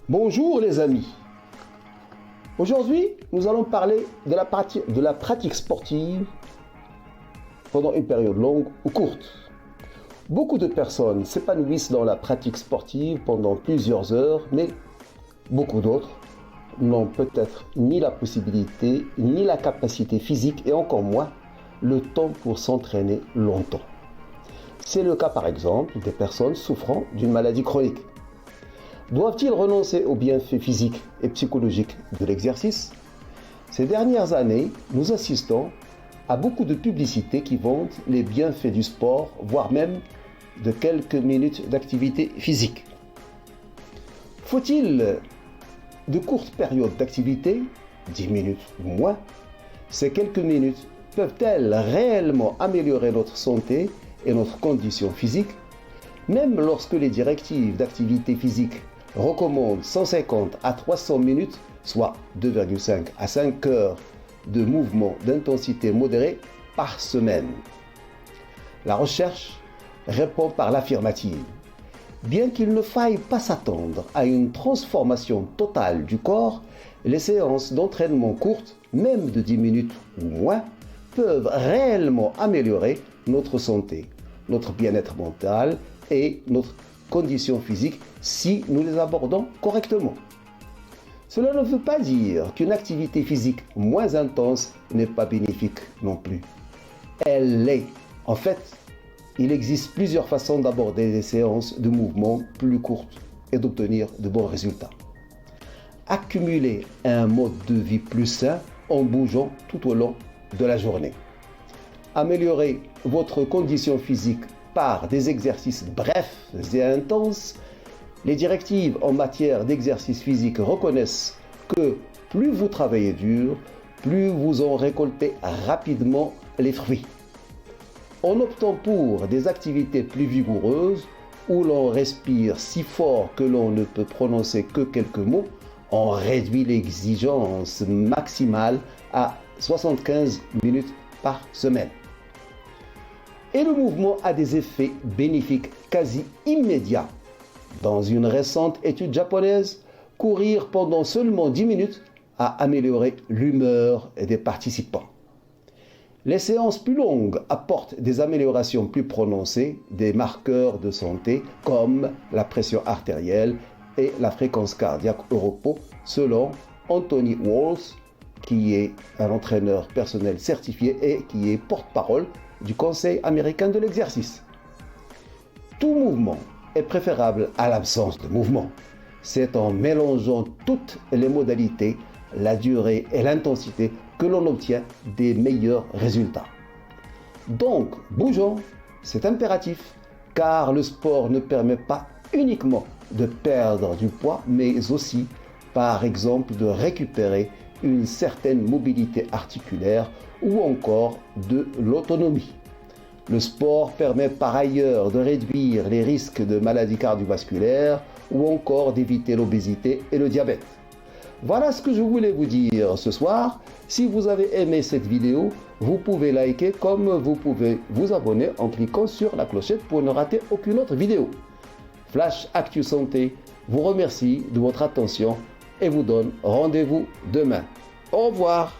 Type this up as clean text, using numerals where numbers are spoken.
Bonjour les amis. Aujourd'hui, nous allons parler de la pratique sportive pendant une période longue ou courte. Beaucoup de personnes s'épanouissent dans la pratique sportive pendant plusieurs heures, mais beaucoup d'autres n'ont peut-être ni la possibilité, ni la capacité physique et encore moins le temps pour s'entraîner longtemps. C'est le cas par exemple des personnes souffrant d'une maladie chronique. Doivent-ils renoncer aux bienfaits physiques et psychologiques de l'exercice? Ces dernières années, nous assistons à beaucoup de publicités qui vantent les bienfaits du sport, voire même de quelques minutes d'activité physique. Faut-il de courtes périodes d'activité, 10 minutes ou moins? Ces quelques minutes peuvent-elles réellement améliorer notre santé et notre condition physique? Même lorsque les directives d'activité physique recommandent 150 à 300 minutes, soit 2,5 à 5 heures de mouvement d'intensité modérée par semaine. La recherche répond par l'affirmative. Bien qu'il ne faille pas s'attendre à une transformation totale du corps, les séances d'entraînement courtes, même de 10 minutes ou moins, peuvent réellement améliorer notre santé, notre bien-être mental et notre condition physique si nous les abordons correctement. Cela ne veut pas dire qu'une activité physique moins intense n'est pas bénéfique non plus. Elle l'est. En fait, il existe plusieurs façons d'aborder des séances de mouvement plus courtes et d'obtenir de bons résultats. Accumulez un mode de vie plus sain en bougeant tout au long de la journée. Améliorez votre condition physique par des exercices brefs et intenses. Les directives en matière d'exercice physique reconnaissent que plus vous travaillez dur, plus vous en récoltez rapidement les fruits. En optant pour des activités plus vigoureuses, où l'on respire si fort que l'on ne peut prononcer que quelques mots, on réduit l'exigence maximale à 75 minutes par semaine. Et le mouvement a des effets bénéfiques quasi immédiats. Dans une récente étude japonaise, courir pendant seulement 10 minutes a amélioré l'humeur des participants. Les séances plus longues apportent des améliorations plus prononcées des marqueurs de santé comme la pression artérielle et la fréquence cardiaque au repos, selon Anthony Walls, qui est un entraîneur personnel certifié et qui est porte-parole du Conseil américain de l'exercice. Tout mouvement est préférable à l'absence de mouvement. C'est en mélangeant toutes les modalités, la durée et l'intensité que l'on obtient des meilleurs résultats. Donc, bougeons, c'est impératif, car le sport ne permet pas uniquement de perdre du poids, mais aussi, par exemple, de récupérer une certaine mobilité articulaire ou encore de l'autonomie. Le sport permet par ailleurs de réduire les risques de maladies cardiovasculaires ou encore d'éviter l'obésité et le diabète. Voilà ce que je voulais vous dire ce soir. Si vous avez aimé cette vidéo, vous pouvez liker comme vous pouvez vous abonner en cliquant sur la clochette pour ne rater aucune autre vidéo. Flash Actu Santé vous remercie de votre attention et vous donne rendez-vous demain. Au revoir.